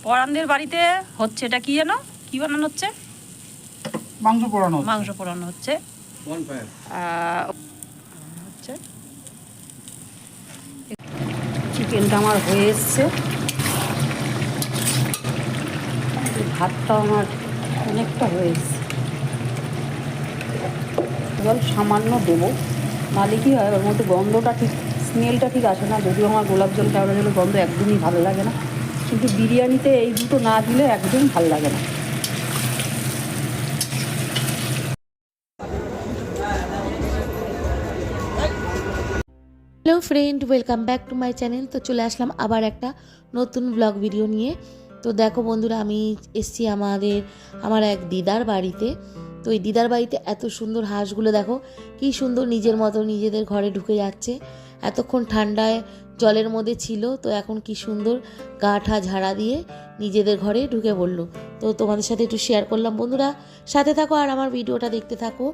পরানদের বাড়িতে হচ্ছে এটা কি জানো, কি বানানো হচ্ছে? মাংস পোড়ানো হচ্ছে। হচ্ছে চিকেনটা আমার হয়ে এসছে, ভাতটা আমার অনেকটা হয়ে এসছে। জল সামান্য দেবো, নাহলে কি হয় ওর মধ্যে গন্ধটা ঠিক, স্মেলটা ঠিক আসে না। যদিও আমার গোলাপ জল কেওড়া জলের গন্ধ একদমই ভালো লাগে না, কিন্তু বিরিয়ানিতে এই দুটো না দিলে একদম ভালো লাগে না। Hello friend, welcome back to my channel. তো চলে আসলাম আবার একটা নতুন ব্লগ ভিডিও নিয়ে। তো দেখো বন্ধুরা, আমি এসছি আমার এক দিদার বাড়িতে। তো এই দিদার বাড়িতে এত সুন্দর হাঁসগুলো দেখো কি সুন্দর নিজের মতো নিজেদের ঘরে ঢুকে যাচ্ছে। এতক্ষণ ঠান্ডায় জলের মধ্যে ছিল, তো এখন কি সুন্দর গা ঠা ঝাড়া দিয়ে নিজেদের ঘরে ঢুকে পড়লো। তো তোমাদের সাথে একটু শেয়ার করলাম। বন্ধুরা সাথে থাকো আর আমার ভিডিওটা দেখতে থাকো।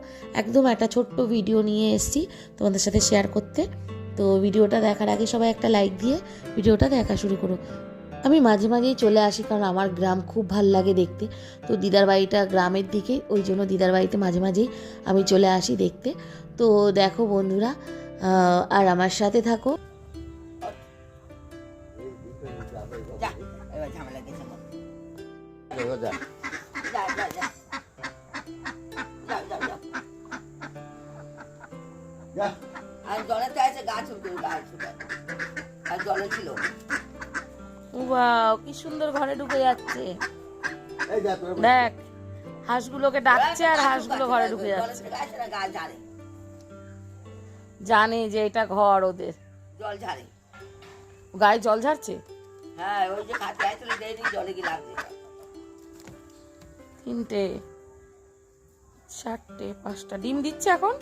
একদম একটা ছোট্ট ভিডিও নিয়ে এসছি তোমাদের সাথে শেয়ার করতে। তো ভিডিওটা দেখার আগে সবাই একটা লাইক দিয়ে ভিডিওটা দেখা শুরু করো। আমি মাঝে মাঝেই চলে আসি, কারণ আমার গ্রাম খুব ভাল লাগে দেখতে। তো দিদার বাড়িটা গ্রামের দিকে, ওই জন্য দিদার বাড়িতে মাঝে মাঝেই আমি চলে আসি দেখতে। তো দেখো বন্ধুরা, আর আমার সাথে থাকো। আর জলে তো আছে গাছ আর জলে ছিল। ওয়াও, কি সুন্দর ঘরে ঢুকে যাচ্ছে। দেখ, হাঁসগুলোকে ডাকছে আর হাঁসগুলো ঘরে ঢুকে যাচ্ছে। জানে যে এটা ঘর ওদের। জল ঝাড়ে, গায়ে জল ঝাড়ছে। হ্যাঁ ওই যে খাতে আসলে দেয়নি, জলে কি লাগবে। 3টে 4টে 5টা ডিম দিচ্ছে এখন।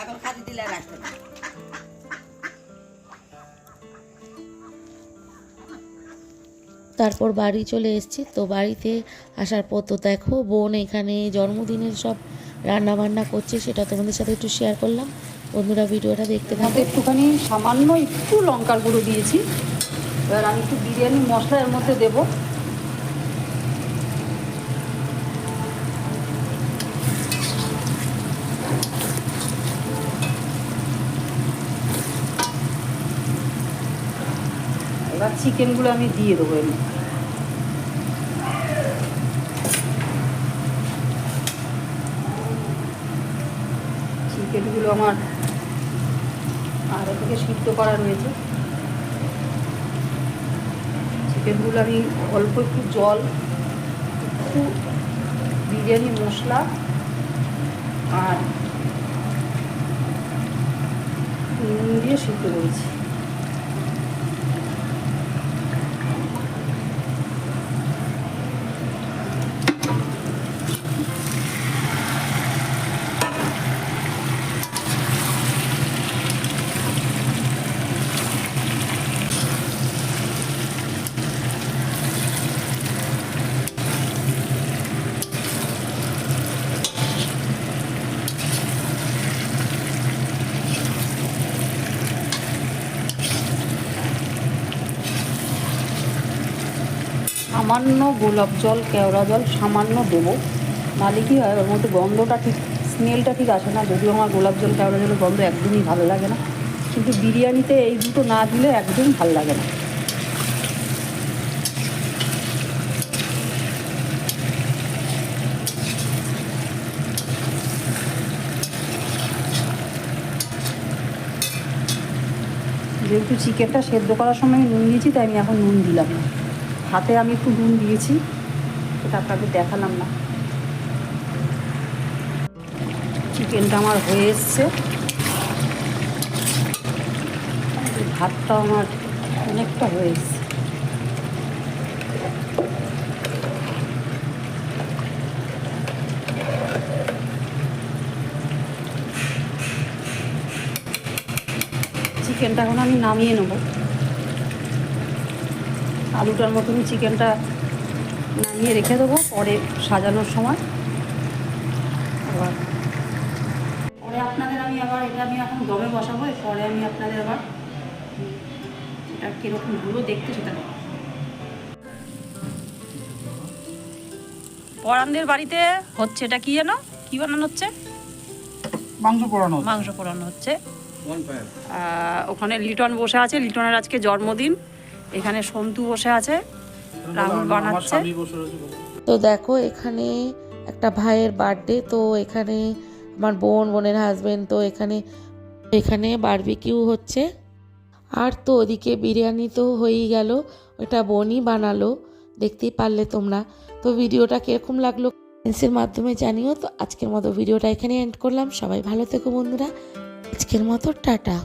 এখন খাতে দিলে আর আসবে না। তারপর বাড়ি চলে এসেছি। তো বাড়িতে আসার পর তো দেখো বোন এখানে জন্মদিনের সব রান্না বান্না করছে, সেটা তোমাদের সাথে একটু শেয়ার করলাম। বন্ধুরা ভিডিওটা দেখতে থাকো। একটুখানি সামান্য একটু লঙ্কার গুঁড়ো দিয়েছি। এবার আমি একটু বিরিয়ানি মশলা এর মধ্যে দেবো। এবার চিকেনগুলো আমি দিয়ে দেবো এর মধ্যে। চিকেনগুলো আমার আগে থেকে সিদ্ধ করা রয়েছে। চিকেনগুলো আমি অল্প একটু জল, একটু বিরিয়ানি মশলা আর নুন দিয়ে সিদ্ধ করেছি। সামান্য গোলাপ জল কেওড়া জল সামান্য দেবো, নাহলে কি হয় ওর মধ্যে গন্ধটা ঠিক, স্মেলটা ঠিক আসে না। যদিও আমার গোলাপ জল কেওড়া জলের গন্ধ একদমই ভালো লাগে না, কিন্তু বিরিয়ানিতে এই দুটো না দিলে একদম ভালো লাগে না। যেহেতু চিকেনটা সেদ্ধ করার সময় নুন দিয়েছি, তাই আমি এখন নুন দিলাম না। হাতে আমি একটু নুন দিয়েছি, সেটা আপনাকে দেখালাম না। চিকেনটা আমার হয়ে এসছে, ভাতটা আমার অনেকটা হয়ে এসছে। চিকেনটা এখন আমি নামিয়ে নেব। আলুটার মতনই চিকেনটা নামিয়ে রেখে দেবো, পরে সাজানোর সময় আবার পরে আপনাদের আমি আবার এটা আমি এখন দমে বসাবো, পরে আমি আপনাদের আবার এটা কীরকম হলো দেখতে সেটা দেবো। পরানদের বাড়িতে হচ্ছে এটা কি যেন, কি বানানো হচ্ছে? মাংস পোড়ানো। মাংস পোড়ানো হচ্ছে। ওখানে লিটন বসে আছে, লিটনের আজকে জন্মদিন। এখানে সন্তু বসে আছে, রাহুল বানাচ্ছে। তো দেখো এখানে একটা ভাইয়ের বার্থডে, তো এখানে আমার বোনের হাজবেন্ড, তো এখানে বারবিকিউ হচ্ছে। আর তো ওদিকে বিরিয়ানি তো হয়েই গেল, ওটা বোনই বানালো, দেখতেই পারলে তোমরা। তো ভিডিওটা কিরকম লাগলো কমেন্টসের মাধ্যমে জানিও। তো আজকের মতো ভিডিওটা এখানে এন্ড করলাম। সবাই ভালো থেকো বন্ধুরা, আজকের মতো টাটা।